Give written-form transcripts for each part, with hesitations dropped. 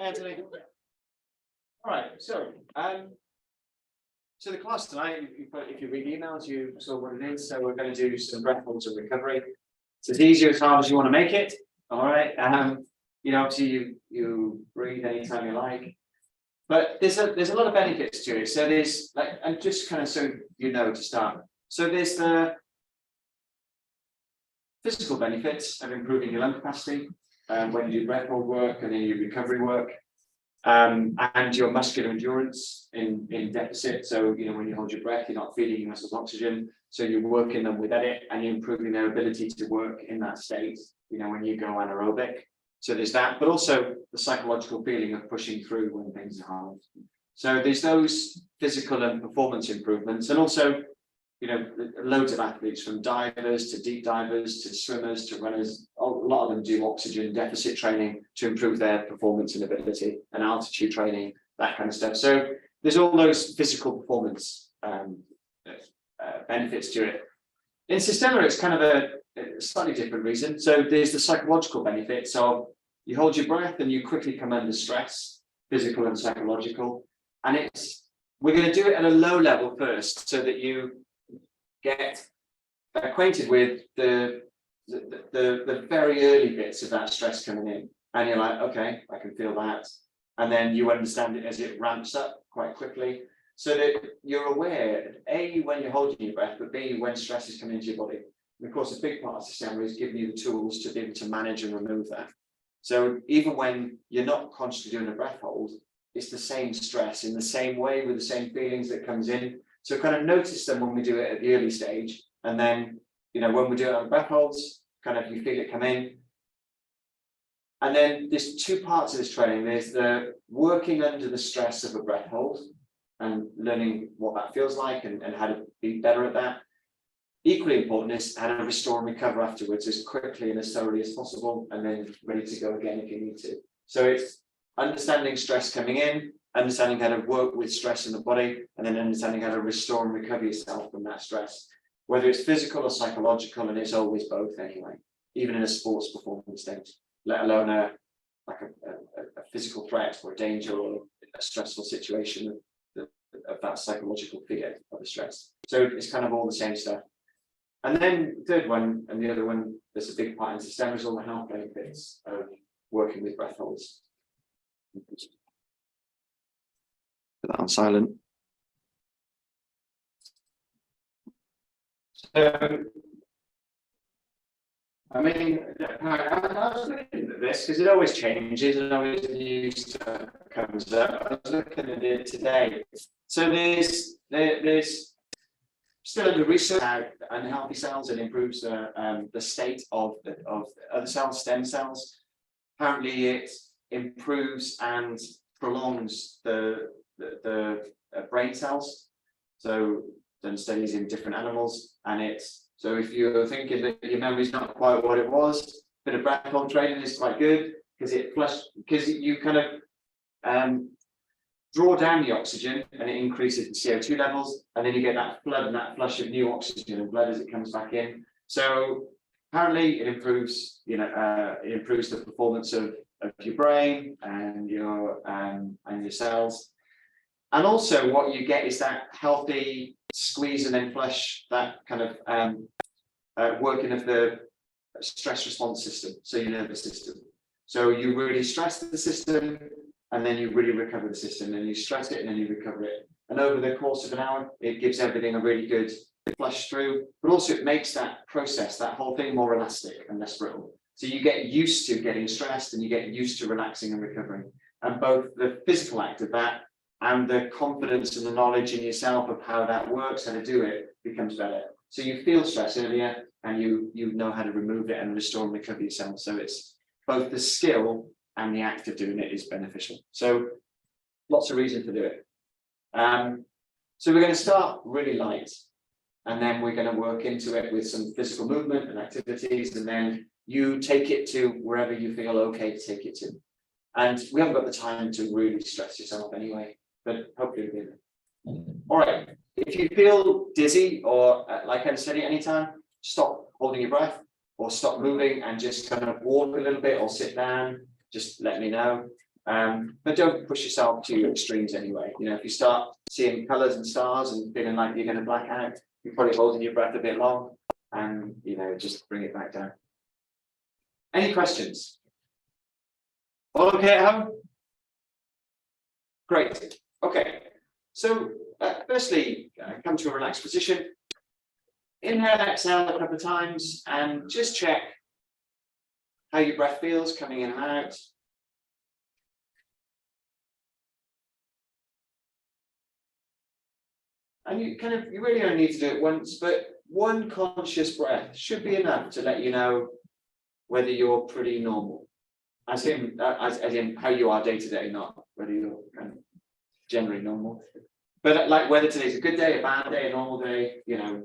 Anthony. All right, so the class tonight, if you read emails, you saw what it is. So we're going to do some breathholds and recovery. It's as easy or as hard as you want to make it. All right. Obviously you breathe anytime you like, but there's a lot of benefits to it. So there's and just kind of so you know to start. So there's the physical benefits of improving your lung capacity when you do breathhold work and then your recovery work. And your muscular endurance in deficit. So, when you hold your breath, you're not feeding your muscles oxygen. So you're working them without it and you're improving their ability to work in that state, when you go anaerobic. So there's that, but also the psychological feeling of pushing through when things are hard. So there's those physical and performance improvements. And also, loads of athletes from divers to deep divers to swimmers to runners, a lot of them do oxygen deficit training to improve their performance and ability and altitude training, that kind of stuff. So there's all those physical performance benefits to it. In Systema, it's kind of a slightly different reason. So there's the psychological benefit. So you hold your breath and you quickly come under stress, physical and psychological. And we're going to do it at a low level first so that you get acquainted with the very early bits of that stress coming in, and you're like, okay, I can feel that, and then you understand it as it ramps up quite quickly, so that you're aware, A, when you're holding your breath, but B, when stress is coming into your body. And of course, a big part of Systema is giving you the tools to be able to manage and remove that. So even when you're not consciously doing a breath hold, it's the same stress in the same way with the same feelings that comes in. So kind of notice them when we do it at the early stage. And then, when we do it on breath holds, kind of you feel it come in. And then there's two parts of this training. There's the working under the stress of a breath hold and learning what that feels like and how to be better at that. Equally important is how to restore and recover afterwards as quickly and as thoroughly as possible, and then ready to go again if you need to. So it's understanding stress coming in, understanding how to work with stress in the body, and then understanding how to restore and recover yourself from that stress, whether it's physical or psychological, and it's always both anyway, even in a sports performance state, let alone a physical threat or danger or a stressful situation of that psychological fear of the stress. So it's kind of all the same stuff. And then the third one, and the other one, there's a big part in Systema, is all the health benefits of working with breath holds. Put that on silent. So, I was looking at this because it always changes and always new stuff comes up. I was looking at it today. So there's still under research how unhealthy cells, it improves the state of other cells, stem cells. Apparently, it improves and prolongs the brain cells. So done studies in different animals, and so if you're thinking that your memory's not quite what it was, a bit of breath hold training is quite good because you kind of draw down the oxygen and it increases the CO2 levels, and then you get that flood and that flush of new oxygen and blood as it comes back in. So apparently it improves the performance of your brain and your cells. And also what you get is that healthy squeeze and then flush, that kind of working of the stress response system, so your nervous system. So you really stress the system and then you really recover the system, and you stress it and then you recover it. And over the course of an hour, it gives everything a really good flush through, but also it makes that process, that whole thing, more elastic and less brittle. So you get used to getting stressed and you get used to relaxing and recovering. And both the physical act of that and the confidence and the knowledge in yourself of how that works, how to do it, becomes better. So you feel stress earlier and you know how to remove it and restore and recover yourself. So it's both the skill and the act of doing it is beneficial. So lots of reason to do it. So we're going to start really light, and then we're going to work into it with some physical movement and activities, and then you take it to wherever you feel okay to take it to. And we haven't got the time to really stress yourself anyway, but hopefully we'll do. All right, if you feel dizzy or like unsteady anytime, stop holding your breath or stop moving and just kind of walk a little bit or sit down. Just let me know. But don't push yourself to your extremes anyway. You know, if you start seeing colours and stars and feeling like you're going to black out, you're probably holding your breath a bit long, and you know, just bring it back down. Any questions? All okay at home? Great. Okay. So firstly, come to a relaxed position. Inhale, exhale a couple of times, and just check how your breath feels coming in and out. And you really only need to do it once, but one conscious breath should be enough to let you know whether you're pretty normal, as in how you are day to day, not whether you're kind of generally normal. But like whether today's a good day, a bad day, a normal day, you know.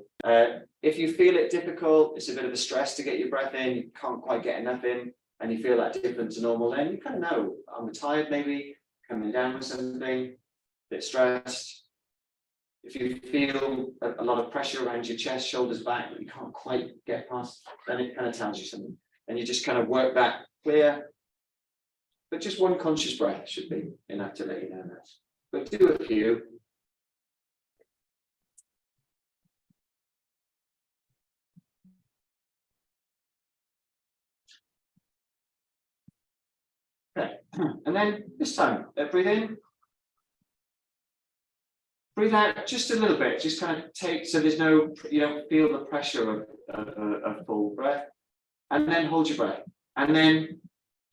If you feel it difficult, it's a bit of a stress to get your breath in, you can't quite get enough in, and you feel that different to normal, then you kind of know, I'm tired maybe, coming down with something, a bit stressed. If you feel a lot of pressure around your chest, shoulders, back, that you can't quite get past, then it kind of tells you something. And you just kind of work that clear. But just one conscious breath should be enough to let you know that. But do a few. Okay. And then this time, breathe in. Breathe out just a little bit, just kind of take, so there's no, you don't feel the pressure of full breath. And then hold your breath. And then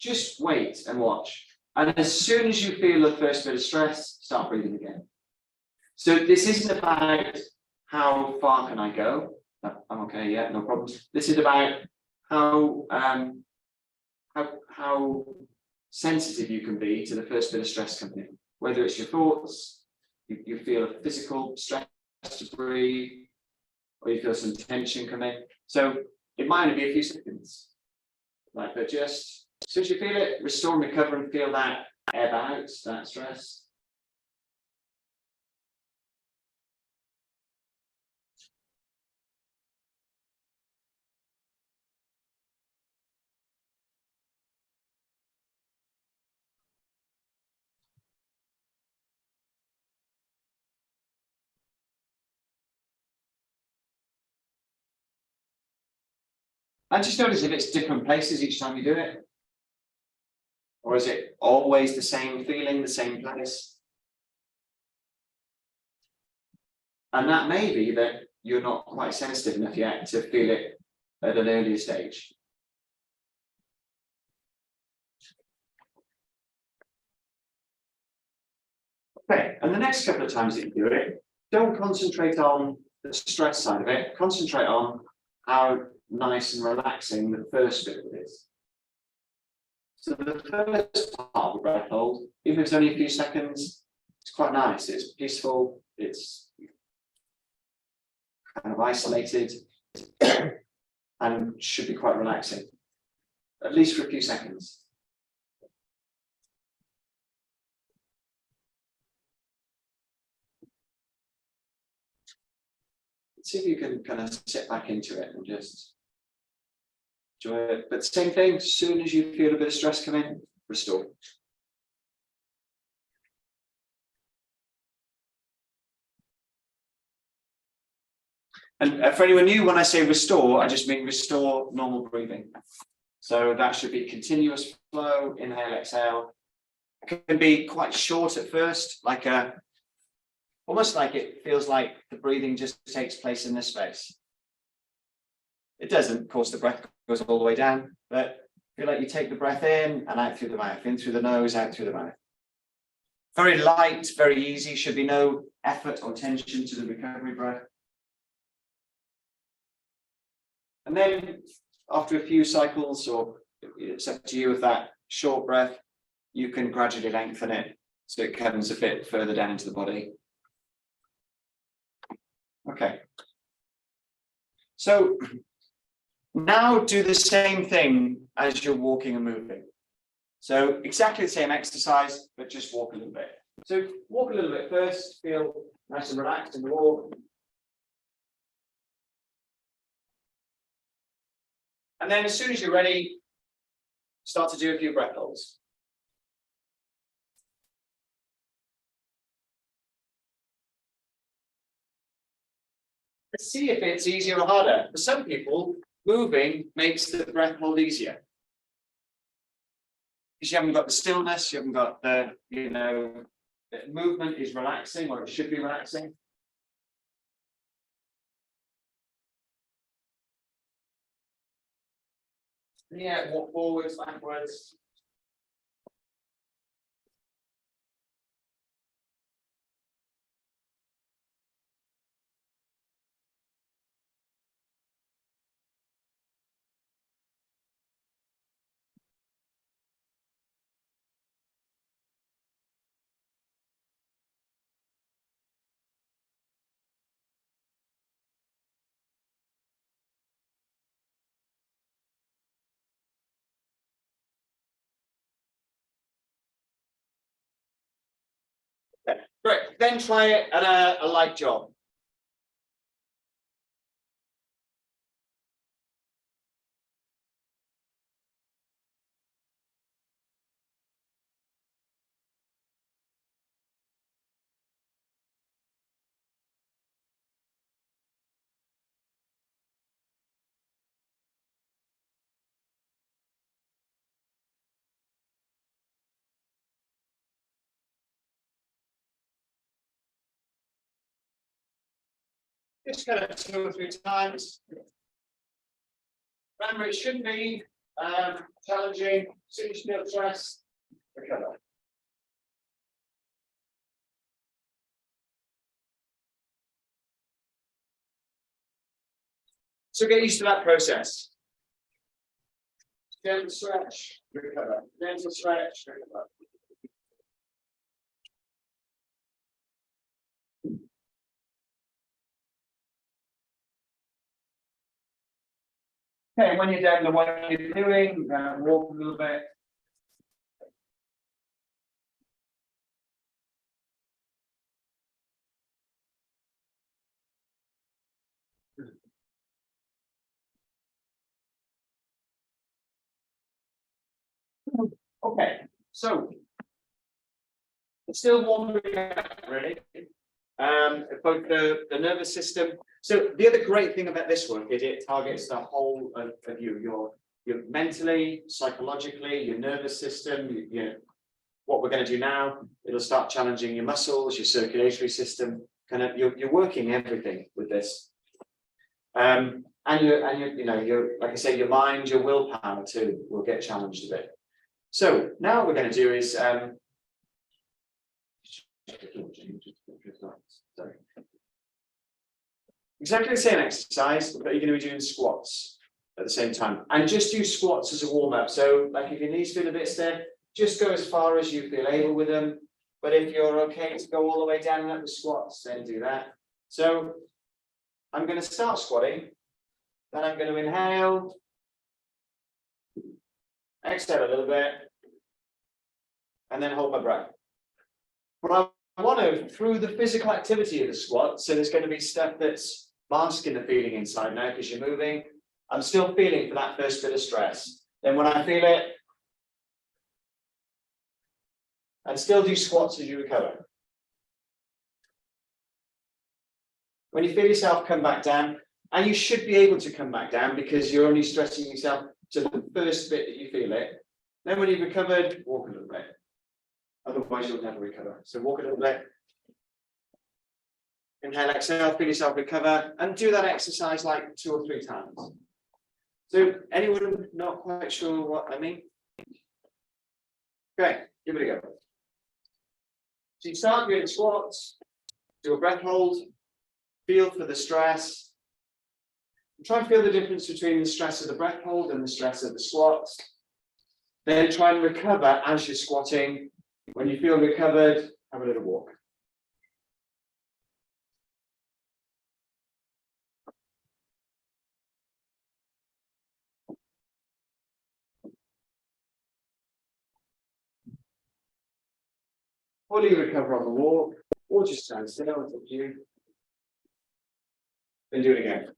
just wait and watch. And as soon as you feel the first bit of stress, start breathing again. So this isn't about how far can I go. I'm okay, yeah, no problems. This is about how sensitive you can be to the first bit of stress coming in. Whether it's your thoughts, you feel a physical stress to breathe, or you feel some tension come in. So it might only be a few seconds. Like, but just as soon as you feel it, restore and recover and feel that ebb out, that stress. And just notice if it's different places each time you do it. Or is it always the same feeling, the same place? And that may be that you're not quite sensitive enough yet to feel it at an earlier stage. Okay, and the next couple of times that you do it, don't concentrate on the stress side of it, concentrate on how nice and relaxing the first bit is. So the first part of the breath hold, even if it's only a few seconds, it's quite nice, it's peaceful, it's kind of isolated, and should be quite relaxing, at least for a few seconds. See if you can kind of sit back into it and just enjoy it. But same thing, as soon as you feel a bit of stress come in, restore. And for anyone new, when I say restore, I just mean restore normal breathing. So that should be continuous flow, inhale, exhale. It can be quite short at first, like almost like it feels like the breathing just takes place in this space. It doesn't, of course, the breath goes all the way down, but feel like you take the breath in and out through the mouth, in through the nose, out through the mouth. Very light, very easy, should be no effort or tension to the recovery breath. And then after a few cycles, or it's up to you with that short breath, you can gradually lengthen it so it comes a bit further down into the body. Okay. So now do the same thing as you're walking and moving. So exactly the same exercise, but just walk a little bit. So walk a little bit first, feel nice and relaxed and walk. And then as soon as you're ready, start to do a few breath holds. Let's see if it's easier or harder. For some people, moving makes the breath hold easier. Because you haven't got the stillness, you haven't got the, the movement is relaxing, or it should be relaxing. Yeah, walk forwards, backwards. Great. Then try it at a light job. Just kind of 2 or 3 times. Remember, it shouldn't be challenging. As soon as you feel stress, recover. So get used to that process. Gentle stretch, recover. Gentle stretch, recover. Okay, when you're done the what you're doing, walk a little bit. Okay, so it's still warming up, really. Both the nervous system. So the other great thing about this one is it targets the whole of you. Your mentally, psychologically, your nervous system. What we're going to do now, it'll start challenging your muscles, your circulatory system. Kind of, you're working everything with this. And your like I say, your mind, your willpower too will get challenged a bit. So now what we're going to do is exactly the same exercise, but you're going to be doing squats at the same time. And just do squats as a warm-up. So like if your knees feel a bit stiff, just go as far as you feel able with them. But if you're okay to go all the way down and up with squats, then do that. So I'm going to start squatting. Then I'm going to inhale. Exhale a little bit. And then hold my breath. But I want to, through the physical activity of the squat, so there's going to be stuff that's masking the feeling inside now because you're moving. I'm still feeling for that first bit of stress. Then when I feel it, and still do squats as you recover. When you feel yourself come back down, and you should be able to come back down because you're only stressing yourself to the first bit that you feel it. Then when you've recovered, walk a little bit. Otherwise, you'll never recover. So walk a little bit. Inhale, exhale, feel yourself recover, and do that exercise like 2 or 3 times. So anyone not quite sure what I mean? Okay, give it a go. So you start doing squats, do a breath hold, feel for the stress. Try and feel the difference between the stress of the breath hold and the stress of the squats. Then try and recover as you're squatting. When you feel recovered, have a little walk. Fully recover on the walk, or just stand still, it's up to you. Then do it again.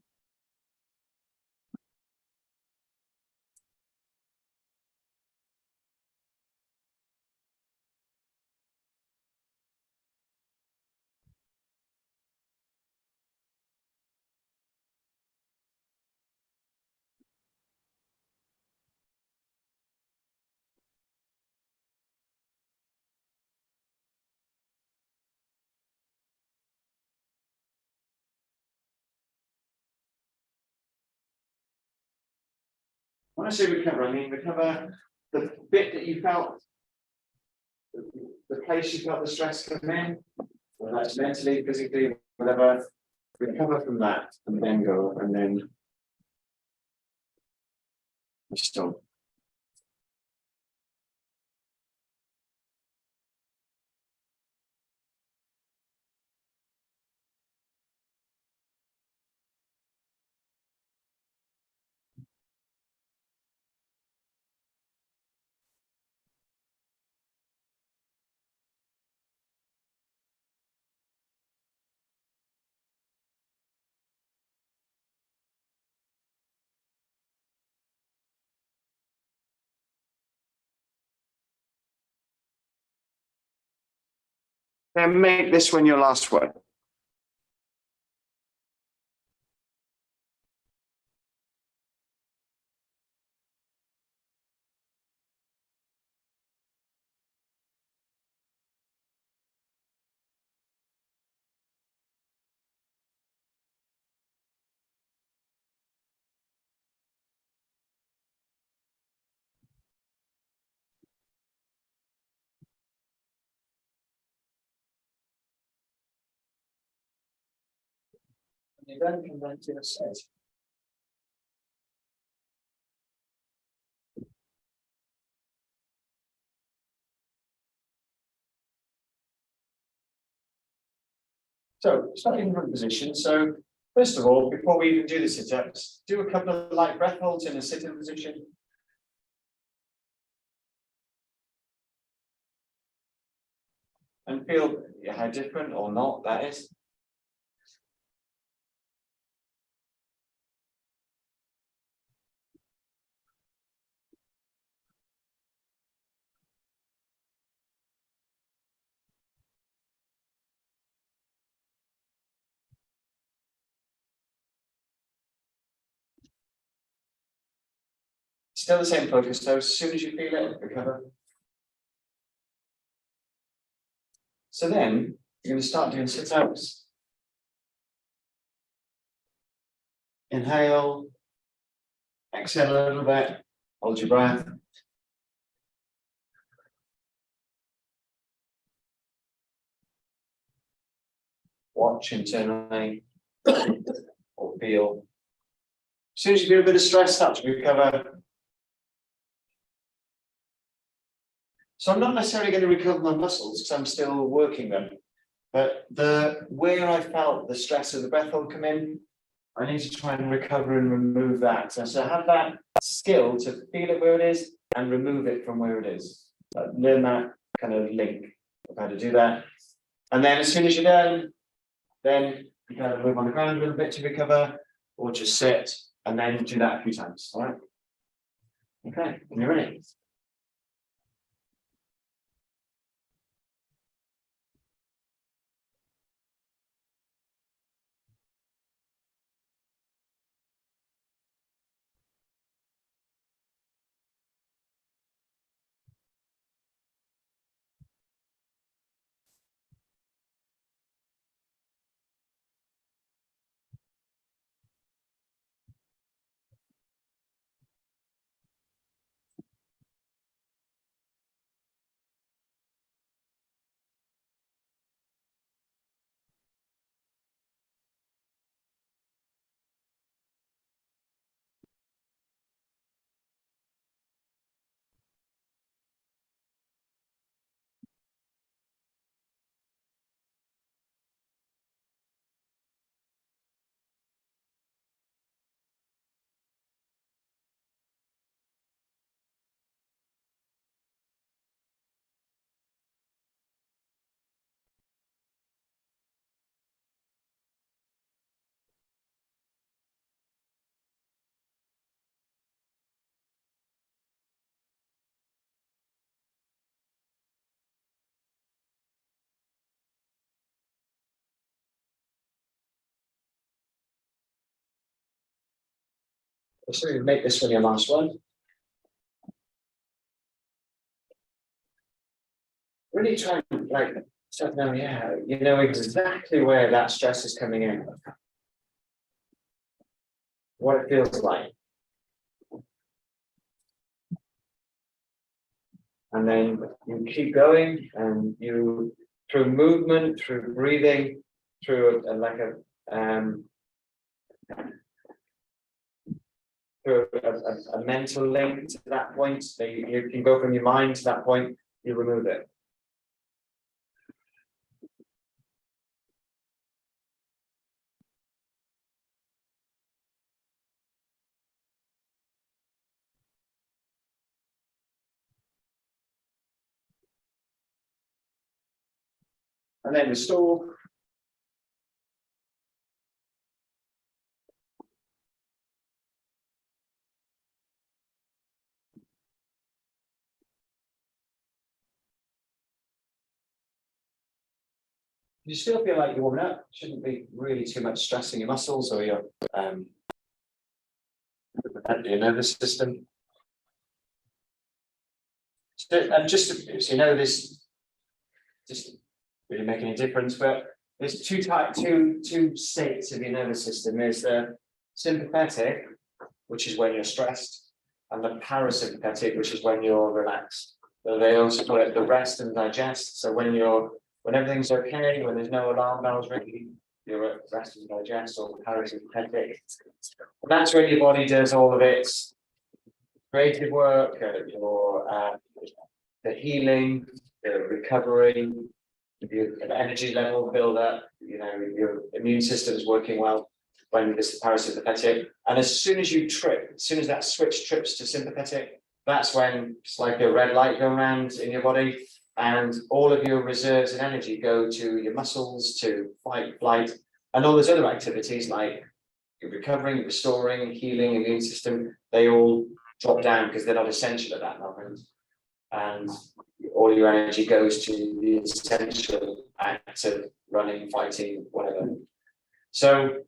When I say recover, I mean recover the bit that you felt, the place you felt the stress come in, whether that's mentally, physically, whatever. Recover from that and then go and then restore. Then make this one your last one. You then come back to the set. So, starting from position. So, first of all, before we even do the sit-ups, do a couple of light breath holds in a sitting position. And feel how different or not that is. Still the same focus though, as soon as you feel it, recover. So then, you're going to start doing sit-ups. Inhale, exhale a little bit, hold your breath. Watch internally, or feel. As soon as you feel a bit of stress, start to recover. So I'm not necessarily going to recover my muscles because I'm still working them. But where I felt the stress of the breath hold come in, I need to try and recover and remove that. So have that skill to feel it where it is and remove it from where it is. Learn that kind of link of how to do that. And then as soon as you're done, then you kind of move on the ground a little bit to recover, or just sit and then do that a few times. All right. Okay, when you're ready. So you make this one your last one. Really try and you know exactly where that stress is coming in, what it feels like. And then you keep going, and you, through movement, through breathing, through a mental link to that point. So you can go from your mind to that point, you remove it. And then restore. You still feel like you're warming up. Shouldn't be really too much stressing your muscles or your nervous system. So, and just so you know, this just really make any difference, but there's two states of your nervous system. There's the sympathetic, which is when you're stressed, and the parasympathetic, which is when you're relaxed. So they also call it the rest and digest. So when everything's okay, when there's no alarm bells ringing, you're at rest and digest, or parasympathetic. And that's when your body does all of its creative work, the healing, the recovery, the energy level build up, your immune system is working well when this is parasympathetic. And as soon as you trip, as soon as that switch trips to sympathetic, that's when it's like a red light going around in your body, and all of your reserves and energy go to your muscles, to fight, flight, and all those other activities like recovering, restoring, healing, immune system, they all drop down because they're not essential at that moment. And all your energy goes to the essential act of running, fighting, whatever. So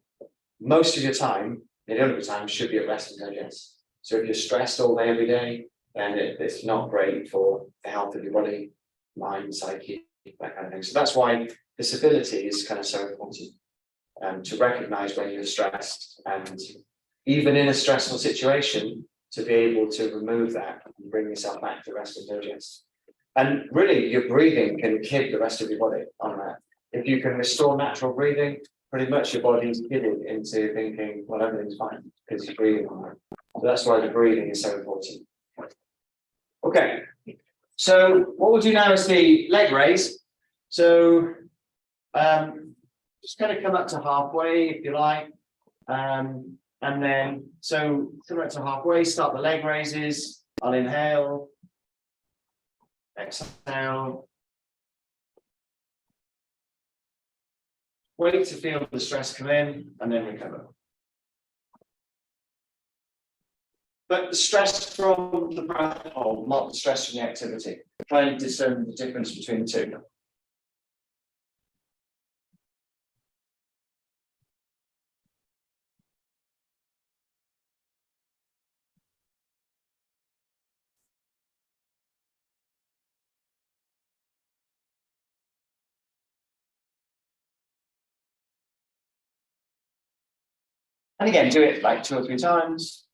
most of your time, the only time, should be at rest and digest. So if you're stressed all day, every day, then it's not great for the health of your body, mind, psyche, that kind of thing. So that's why this ability is kind of so important, to recognize when you're stressed, and even in a stressful situation, to be able to remove that and bring yourself back to rest and digest. And really, your breathing can kid the rest of your body on that. If you can restore natural breathing, pretty much your body's kidded into thinking, well, everything's fine because you're breathing on that. So that's why the breathing is so important. Okay, so what we'll do now is the leg raise. So just kind of come up to halfway if you like. And then, so come up to halfway, start the leg raises. I'll inhale, exhale. Wait to feel the stress come in, and then recover. But the stress from the breath hold, not the stress from the activity. Try and discern the difference between the two. And again, do it like 2 or 3 times.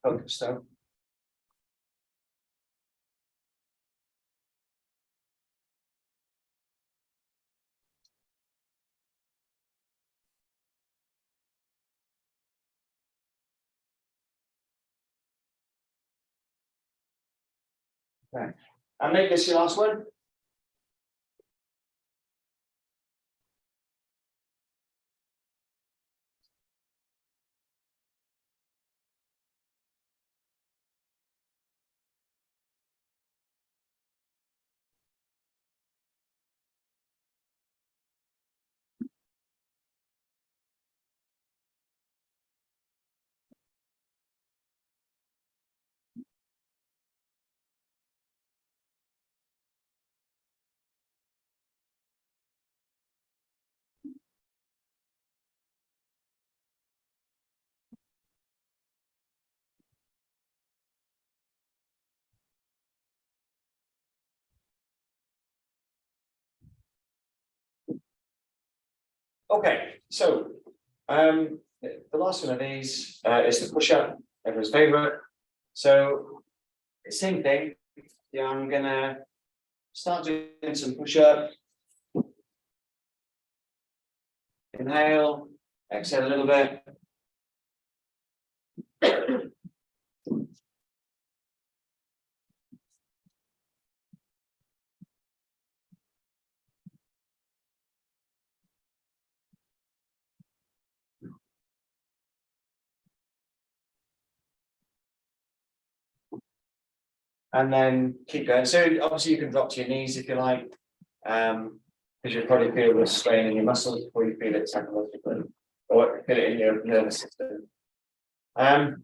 Focus though. Okay. And make this your last one. Okay, so the last one of these is the push-up, everyone's favorite. So same thing. Yeah, I'm gonna start doing some push-up. Inhale, exhale a little bit. And then keep going. So obviously you can drop to your knees if you like, because you'll probably feel the strain in your muscles before you feel it psychologically, or feel it in your nervous system.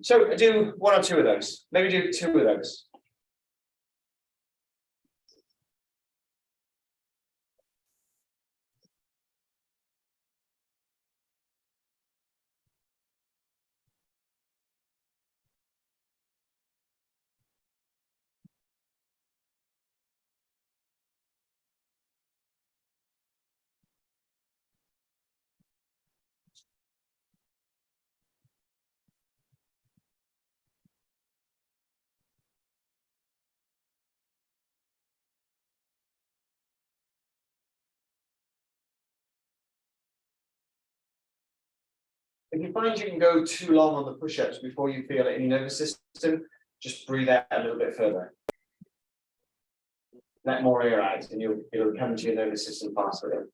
So do one or two of those. Maybe do two of those. If you find you can go too long on the push-ups before you feel it in your nervous system, just breathe out a little bit further. Let more air out, and it'll come to your nervous system faster.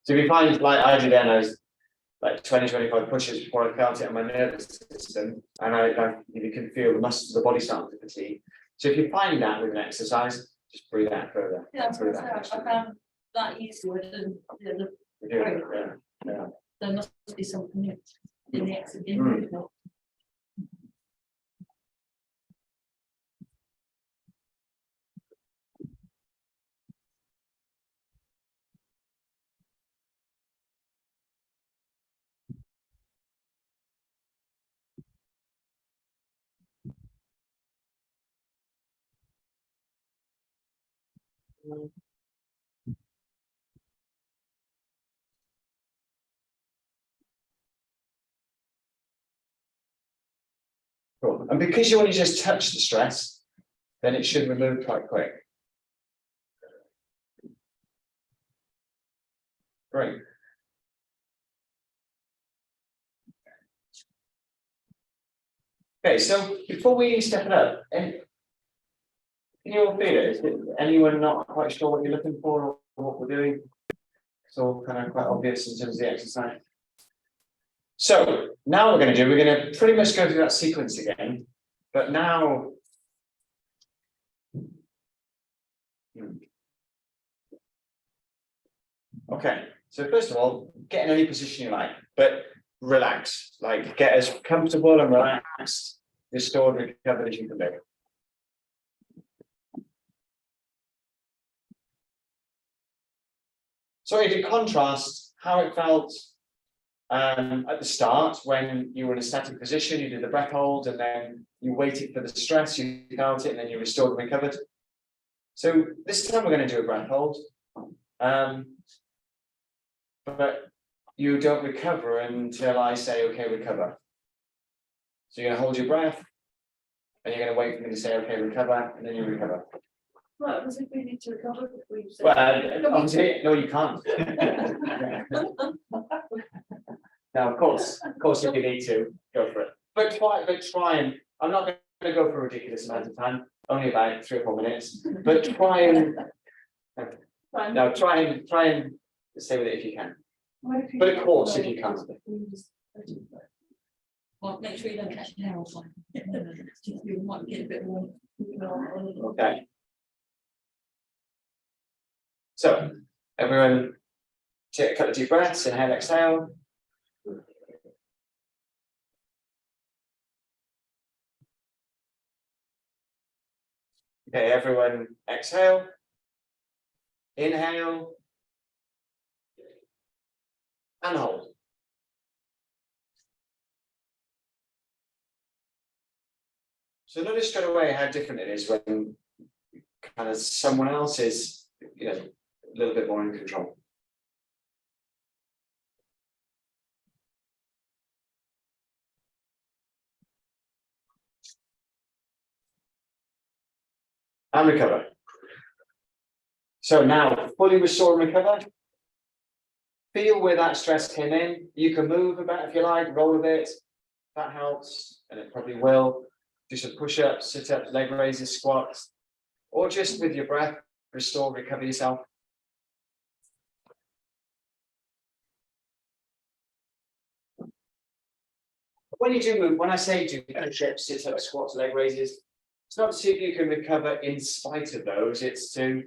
So if you find, like I did then, I was like 20-25 pushes before I felt it in my nervous system, and you can feel the muscles of the body starting to fatigue. So if you find that with an exercise, just breathe out further. Yeah, that's what I found that easier than the other. Yeah. There must be something in the exercise. Cool. And because you only just touch the stress, then it should remove quite quick. Great. Okay, so before we step it up, can you all feel it? Is anyone not quite sure what you're looking for or what we're doing? It's all kind of quite obvious in terms of the exercise. So now we're going to pretty much go through that sequence again, but now. Okay, so first of all, get in any position you like, but relax, like get as comfortable and relaxed, restored, recovered as you can be. So to contrast how it felt at the start when you were in a static position, you did the breath hold, and then you waited for the stress, you felt it, and then you restored and recovered. So this time we're going to do a breath hold, but you don't recover until I say, okay, recover. So you're going to hold your breath, and you're going to wait for me to say, okay, recover, and then you recover. Right, was if we need to recover? Well, obviously, no, you can't. Now, of course, if you need to, go for it. But try and, I'm not going to go for a ridiculous amount of time, only about 3 or 4 minutes, but try and stay with it if you can. But of course, if you can't. Well, make sure you don't catch the hair on fire. You might get a bit more. Okay. So, everyone, take a couple of deep breaths, inhale, exhale. Okay, everyone, exhale. Inhale. And hold. So notice straight away how different it is when kind of someone else is, a little bit more in control. and recover. So now, fully restore and recover. Feel where that stress came in. You can move a bit if you like, roll a bit. That helps, and it probably will. Do some push-ups, sit-ups, leg raises, squats, or just with your breath, restore, recover yourself. When you do move, when I say do push-ups, sit-ups, squats, leg raises, it's not to see if you can recover in spite of those, it's to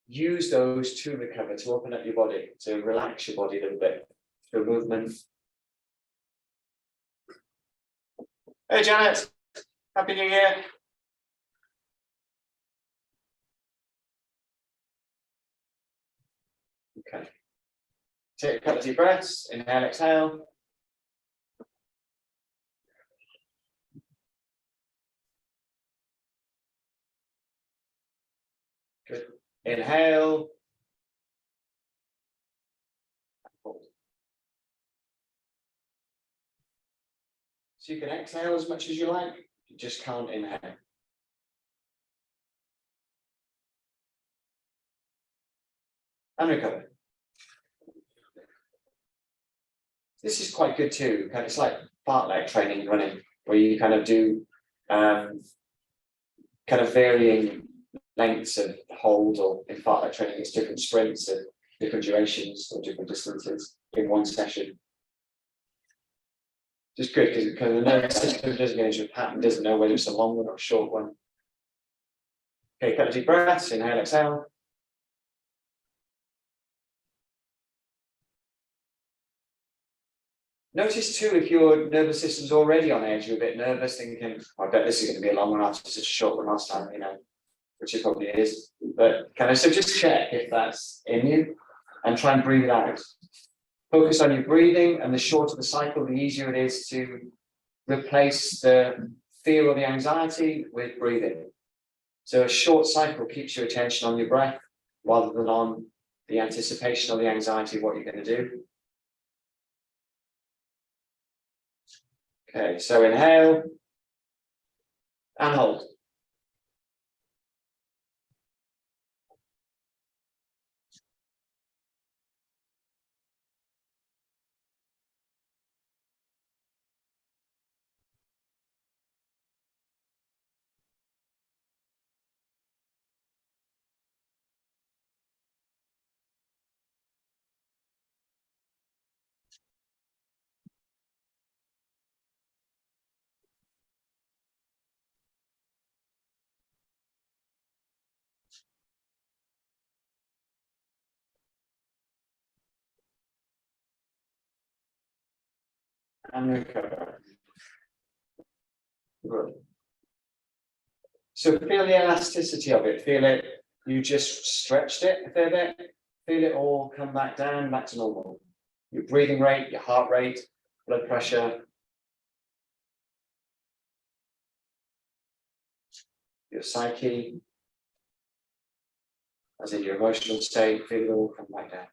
use those to recover, to open up your body, to relax your body a little bit through movement. Hey Janet, Happy New Year. Okay. Take a couple of deep breaths, inhale, exhale. Good. Inhale. Hold. So you can exhale as much as you like, you just can't inhale. And recover. This is quite good too. Kind of, it's like fartlek training running, where you kind of do kind of varying lengths of hold, or in fartlek training, it's different sprints and different durations or different distances in one session. Just good because the nervous system doesn't get into a pattern, doesn't know whether it's a long one or a short one. Okay, couple of deep breaths, inhale, exhale. Notice too, if your nervous system's already on edge, you're a bit nervous, thinking, I bet this is going to be a long one after such a short one last time, you know, which it probably is. But so just check if that's in you and try and breathe it out. Focus on your breathing, and the shorter the cycle, the easier it is to replace the fear or the anxiety with breathing. So a short cycle keeps your attention on your breath rather than on the anticipation or the anxiety of what you're going to do. Okay, so inhale and hold. And recover. Good. So feel the elasticity of it. Feel it. You just stretched it a fair bit. Feel it all come back down, back to normal. Your breathing rate, your heart rate, blood pressure, your psyche, as in your emotional state. Feel it all come back down.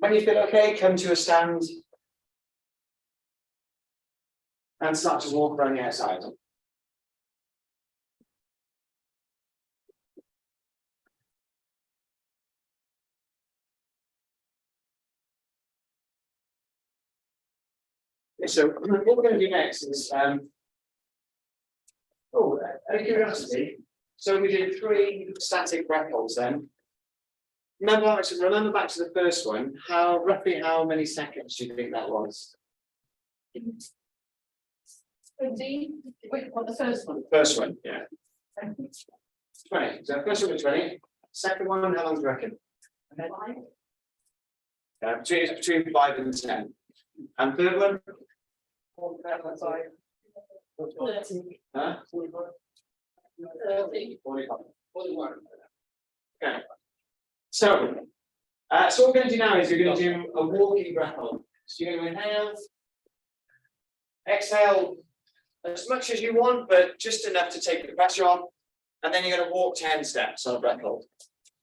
When you feel okay, come to a stand and start to walk around the outside. So what we're going to do next is, out of curiosity, so we did 3 static breathholds then. Remember back to the first one, roughly how many seconds do you think that was? 20. Wait, what, the first one? First one, yeah. 20. So first one was 20. Second one, how long do you reckon? Between 5 and 10. And third one? 30. Huh? 30. 41. Okay. So what we're going to do now is we're going to do a walking breath hold. So you're going to inhale, exhale as much as you want, but just enough to take the pressure on. And then you're going to walk 10 steps on a breath hold.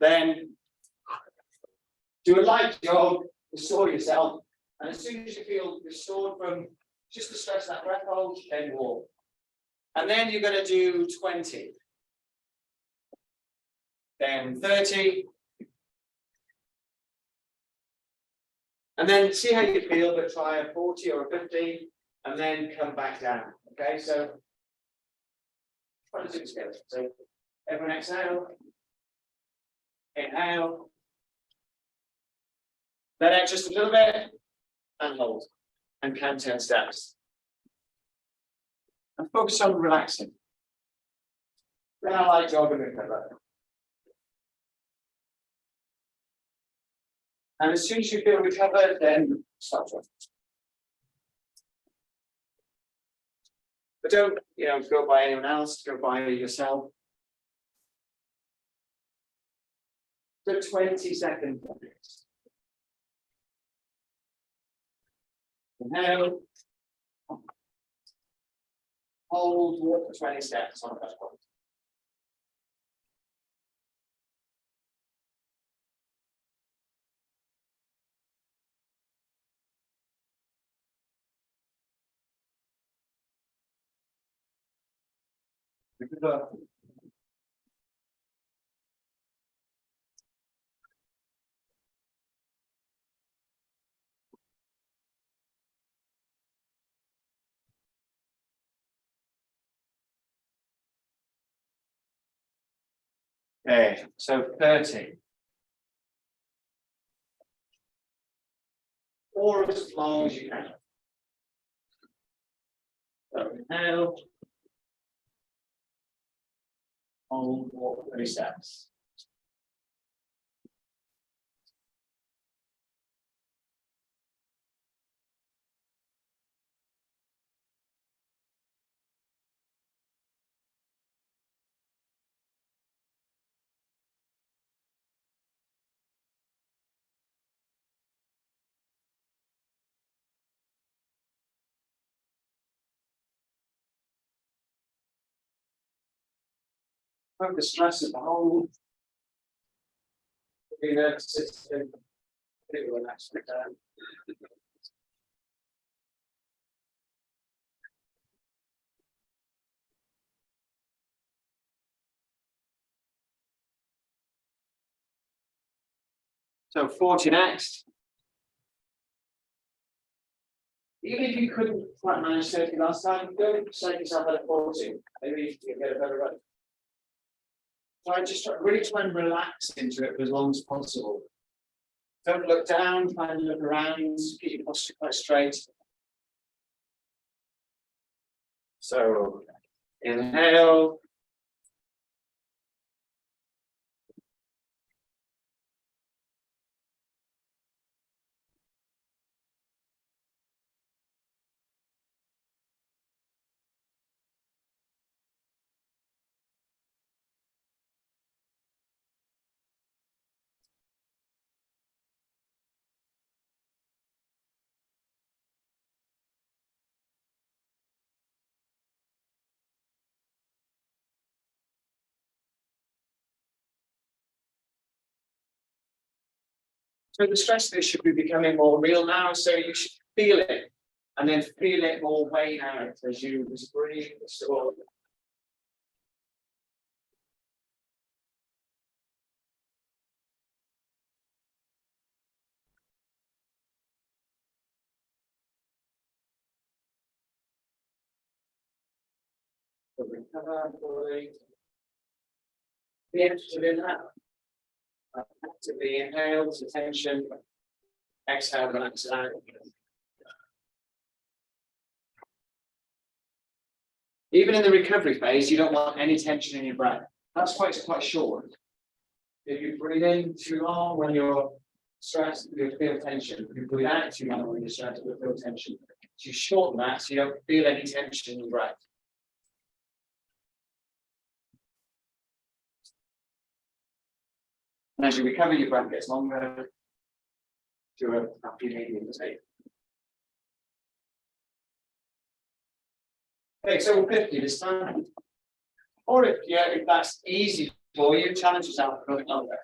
Then do a light jog, restore yourself, and as soon as you feel restored from just the stress of that breath hold, then walk. And then you're going to do 20, then 30, and then see how you feel, but try a 40 or a 50, and then come back down. Okay, so try to do this together. So everyone exhale, inhale, let out just a little bit, and hold, and count 10 steps. And focus on relaxing. Then I like jogging and recover. And as soon as you feel recovered, then stop jogging. But don't, go by anyone else, go by yourself. So 20 seconds. Inhale. Hold, walk for 20 steps on that point. Okay, so 30. Or as long as you can. So inhale. Hold, walk 30 steps. Have the stress of the whole. Be nervous system. Pretty relaxed down. So 40 next. Even if you couldn't quite manage 30 last time, don't set yourself at a 40. Maybe you get a better run. Really try and relax into it for as long as possible. Don't look down, try and look around, keep your posture quite straight. So inhale. So the stress of this should be becoming more real now, so you should feel it, and then feel it more way out as you just breathe, restore. Recover fully. Be active in that. Actively inhale to tension. Exhale, relax out. Even in the recovery phase, you don't want any tension in your breath. That's quite short. If you breathe in too long when you're stressed, you'll feel tension. If you breathe out too long when you're stressed, you'll feel tension. So you shorten that so you don't feel any tension in your breath. And as you recover, your breath gets longer to a happy medium state. Okay, so 50 this time. Or if that's easy for you, challenge yourself for a little longer.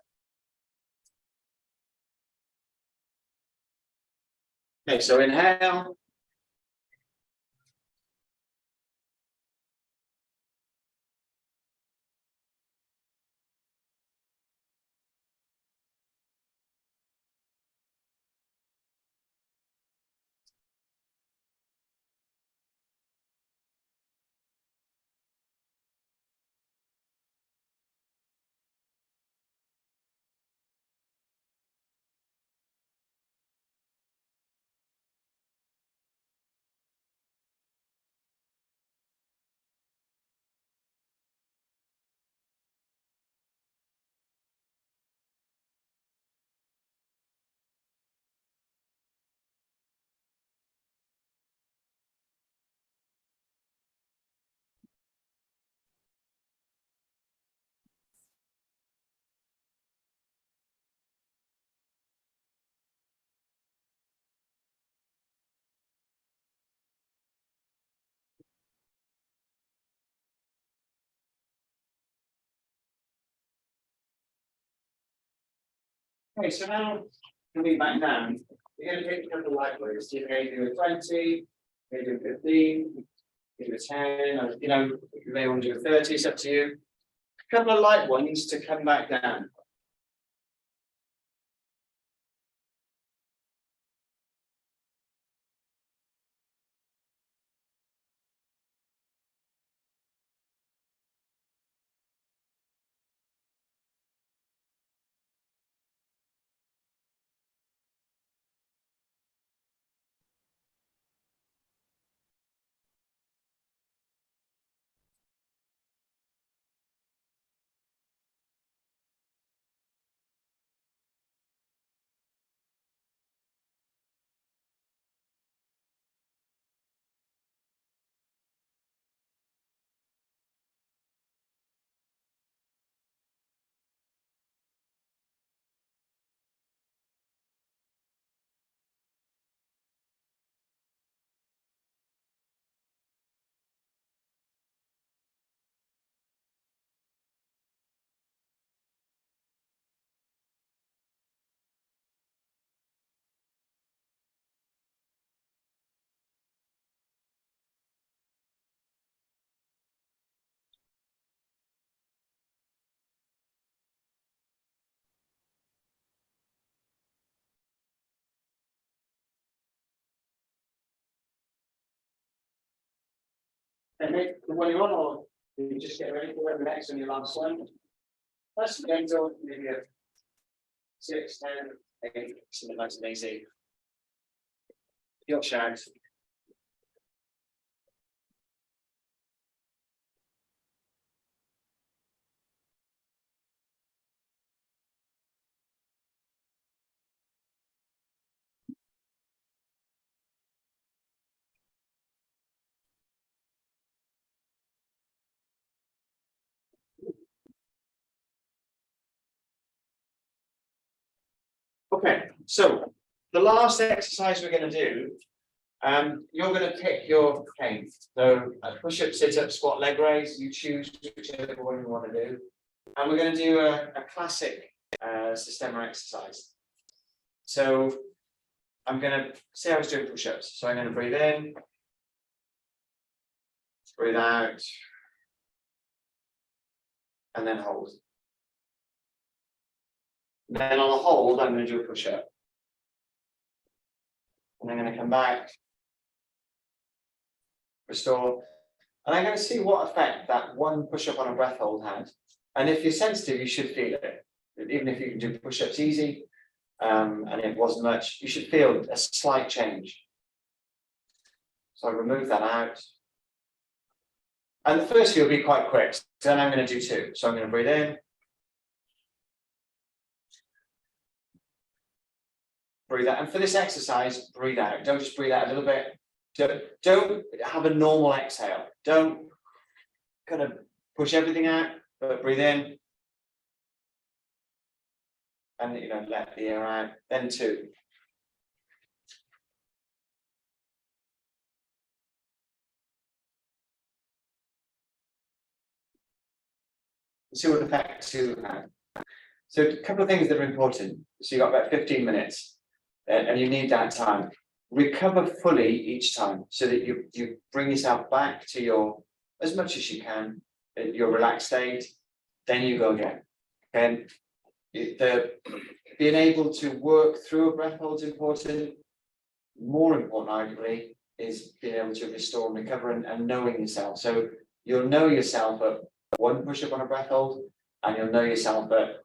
Okay, so inhale. Okay, so now coming back down, you're going to pick a couple of light waves. You may do a 20, maybe do a 15, maybe a 10, or, you know, you may want to do a 30, it's up to you. A couple of light ones to come back down. And make the one you want, or you just get ready for the next on your last one. That's the end of maybe a 6, 10, 8, something nice and easy. Your shout. Okay, so the last exercise we're going to do, you're going to pick your cane. So push up, sit up, squat, leg raise. You choose whichever one you want to do. And we're going to do a classic systema exercise. So I'm going to say I was doing push-ups. So I'm going to breathe in, breathe out, and then hold. Then on the hold, I'm going to do a push-up. And I'm going to come back, restore, and I'm going to see what effect that one push-up on a breath hold had. And if you're sensitive, you should feel it. Even if you can do push-ups easy, and it wasn't much, you should feel a slight change. So I remove that out. And the first few will be quite quick. So then I'm going to do 2. So I'm going to breathe in. Breathe out. And for this exercise, breathe out. Don't just breathe out a little bit. Don't have a normal exhale. Don't kind of push everything out, but breathe in. And let the air out. Then 2. See what effect 2 had. So a couple of things that are important. So you've got about 15 minutes, and you need that time. recover fully each time, so that you bring yourself back to your, as much as you can, your relaxed state, then you go again. And being able to work through a breath hold is important. More important, arguably, is being able to restore and recover, and knowing yourself. So you'll know yourself at 1 push-up on a breath hold, and you'll know yourself at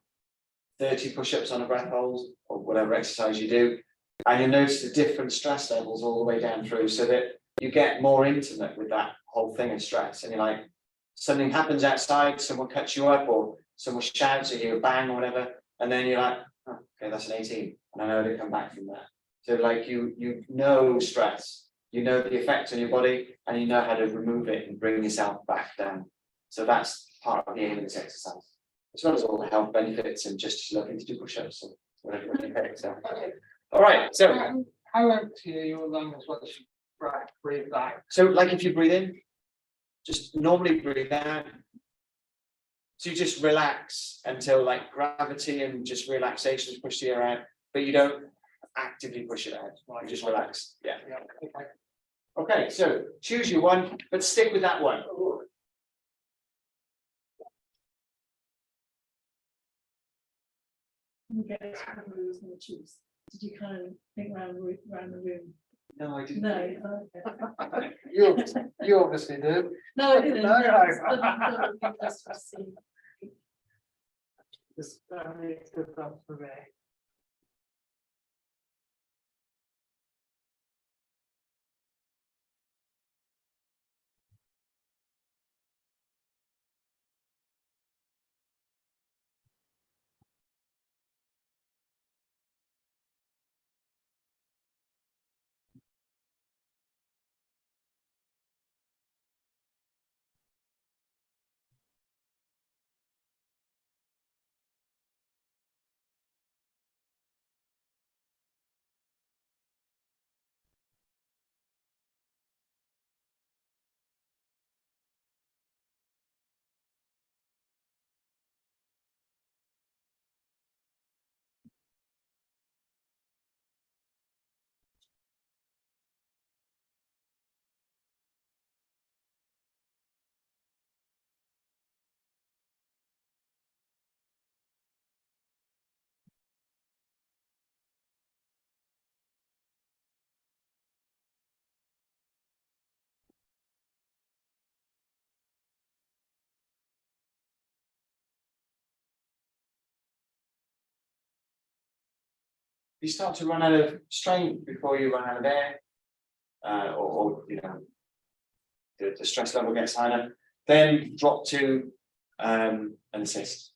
30 push-ups on a breath hold, or whatever exercise you do, and you'll notice the different stress levels all the way down through, so that you get more intimate with that whole thing of stress. And you're like, something happens outside, someone cuts you up, or someone shouts at you, bang, or whatever, and then you're like, oh, okay, that's an 18, and I know to come back from that. So like you know stress, you know the effects on your body, and you know how to remove it and bring yourself back down. So that's part of the aim of this exercise, as well as all the health benefits and just looking to do push-ups and whatever. So, all right, so How empty are your lungs once you breathe back? so like if you breathe in, just normally breathe out. So you just relax until like gravity and just relaxation push the air out, but you don't actively push it out. You just relax. Yeah. Yeah, okay. Okay, so choose your one, but stick with that one. You get it, you was gonna choose. Did you kind of think around the room? No, I didn't. No, okay. You obviously do. No, I didn't. No, no. Just to see. This makes good stuff for me. You start to run out of strength before you run out of air, or you know, the stress level gets higher, then drop to an assist.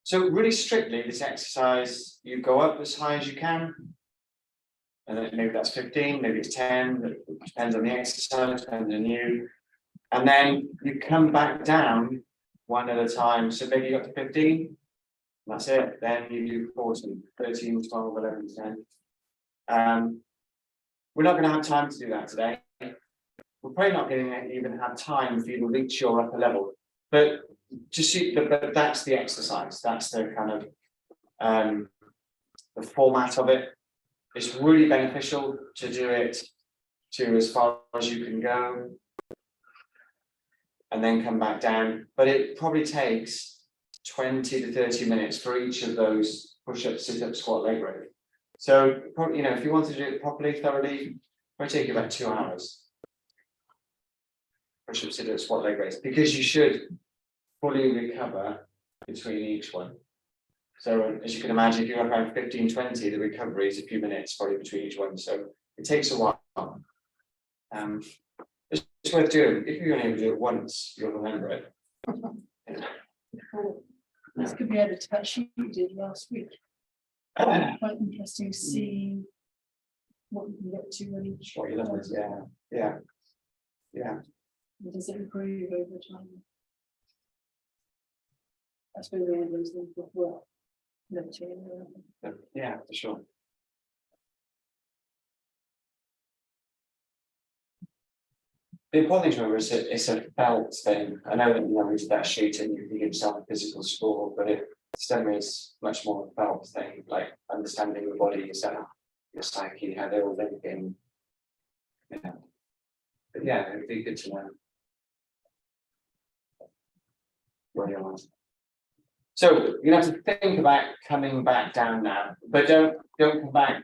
So really strictly, this exercise, you go up as high as you can. And then maybe that's 15, maybe it's 10, it depends on the exercise, depends on you. And then you come back down one at a time. So maybe you got to 15, that's it. Then you do 14, 13, 12, 11, 10. We're not going to have time to do that today. We're probably not going to even have time for you to reach your upper level. But just see, but that's the exercise. That's the kind of the format of it. It's really beneficial to do it to as far as you can go, and then come back down. But it probably takes 20 to 30 minutes for each of those push-up, sit-up, squat, leg raise. So probably, if you want to do it properly, thoroughly, it might take you about 2 hours. Push-up, sit-up, squat, leg raise, because you should fully recover between each one. So as you can imagine, if you're around 15, 20, the recovery is a few minutes probably between each one. So it takes a while. It's worth doing. If you're only able to do it once, you'll remember it. This could be added to that sheet you did last week. Quite interesting to see what you can get to when each. What you love is, yeah. Does it improve over time? I suppose one of those things that work. Yeah, for sure. The important thing to remember is it's a felt thing. I know that it's that sheet and you can give yourself a physical score, but STEM is much more a felt thing, like understanding your body, yourself, your psyche, how they're all linking. Yeah. But yeah, it'd be good to know where you are. So you have to think about coming back down now, but don't come back.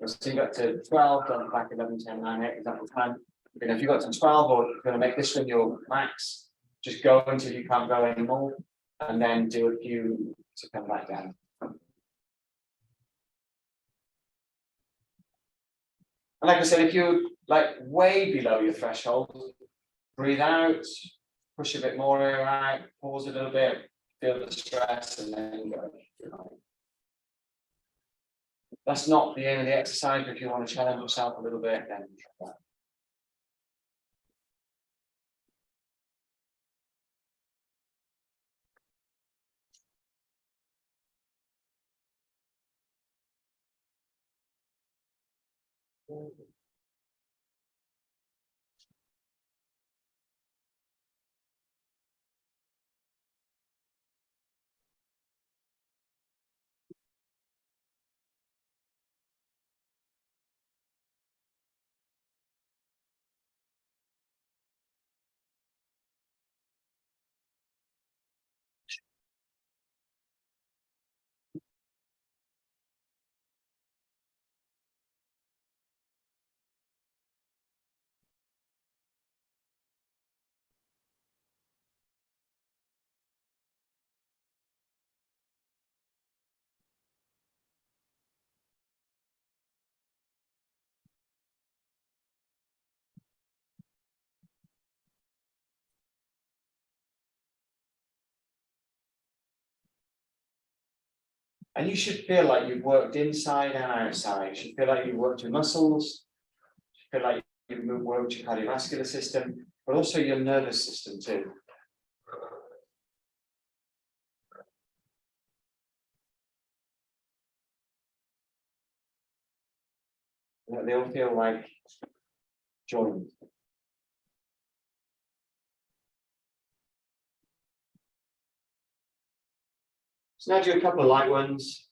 So you got to 12, don't come back 11, 10, 9, 8, example time. If you got to 12, or you're going to make this one your max, just go until you can't go anymore, and then do a few to come back down. And like I said, if you're like way below your threshold, breathe out, push a bit more air out, pause a little bit, feel the stress, and then go. That's not the aim of the exercise, but if you want to challenge yourself a little bit, then try that. And you should feel like you've worked inside and outside. You should feel like you've worked your muscles. You should feel like you've worked your cardiovascular system, but also your nervous system too. They all feel like joined. So now do a couple of light ones.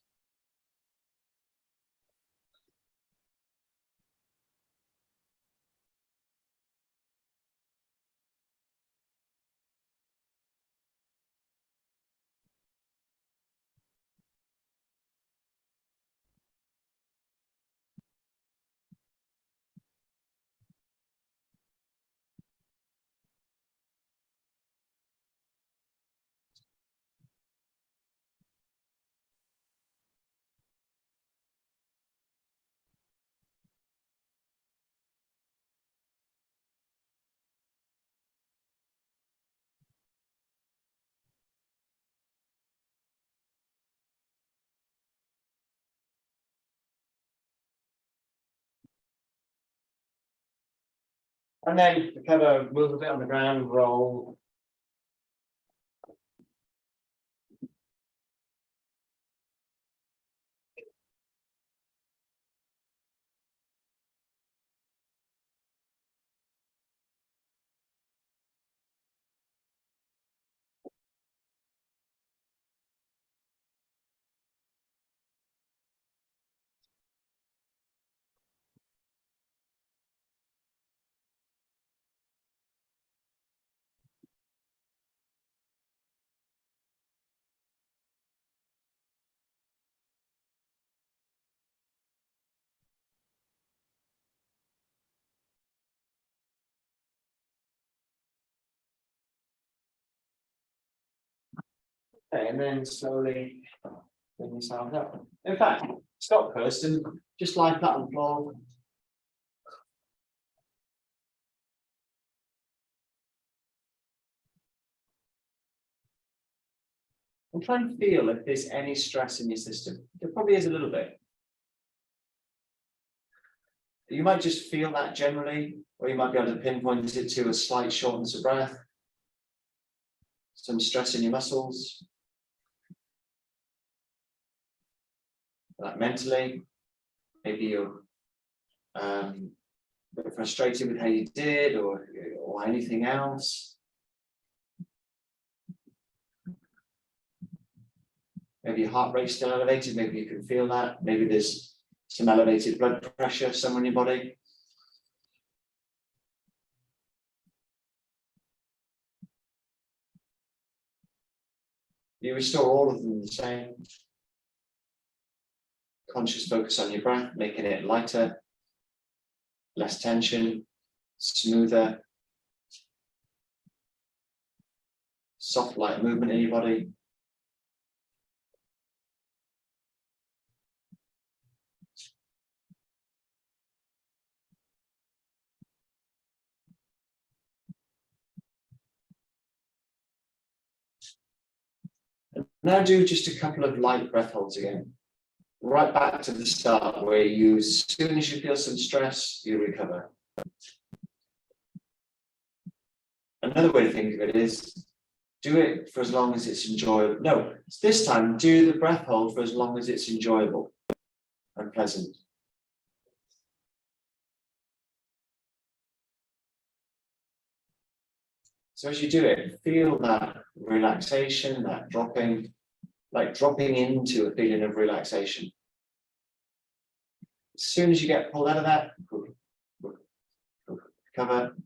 And then recover, move a bit on the ground, roll. Okay, and then slowly bring yourself up. In fact, stop first and just lie flat on the floor. And try and feel if there's any stress in your system. There probably is a little bit. You might just feel that generally, or you might be able to pinpoint it to a slight shortness of breath, some stress in your muscles. Like mentally, maybe you're a bit frustrated with how you did, or anything else. Maybe your heart rate's still elevated, maybe you can feel that. Maybe there's some elevated blood pressure somewhere in your body. You restore all of them the same. Conscious focus on your breath, making it lighter, less tension, smoother, soft, light movement in your body. Now do just a couple of light breath holds again. Right back to the start, where you, as soon as you feel some stress, you recover. Another way to think of it is, do it for as long as it's enjoyable. No, this time do the breath hold for as long as it's enjoyable and pleasant. So as you do it, feel that relaxation, that dropping, like dropping into a feeling of relaxation. As soon as you get pulled out of that, recover.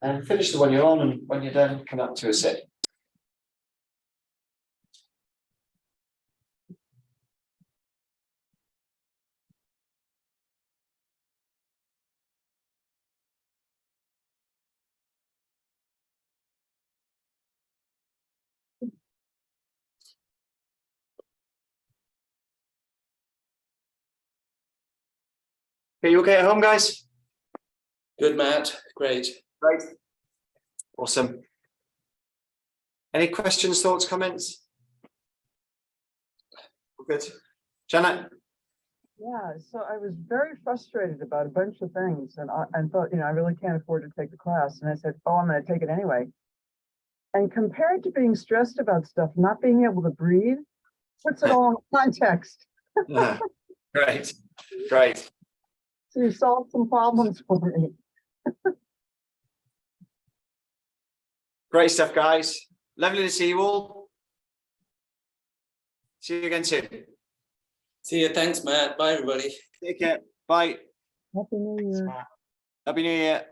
And finish the one you're on, and when you're done, come up to a sit. Are you okay at home, guys? Good, Matt. Great. Great. Awesome. Any questions, thoughts, comments? Good. Janet? Yeah, so I was very frustrated about a bunch of things and thought, I really can't afford to take the class. And I said, oh, I'm going to take it anyway. And compared to being stressed about stuff, not being able to breathe, puts it all in context. Yeah. Great. Great. So you solved some problems for me. Great stuff, guys. Lovely to see you all. See you again soon. See you. Thanks, Matt. Bye, everybody. Take care. Bye. Happy New Year. Happy New Year.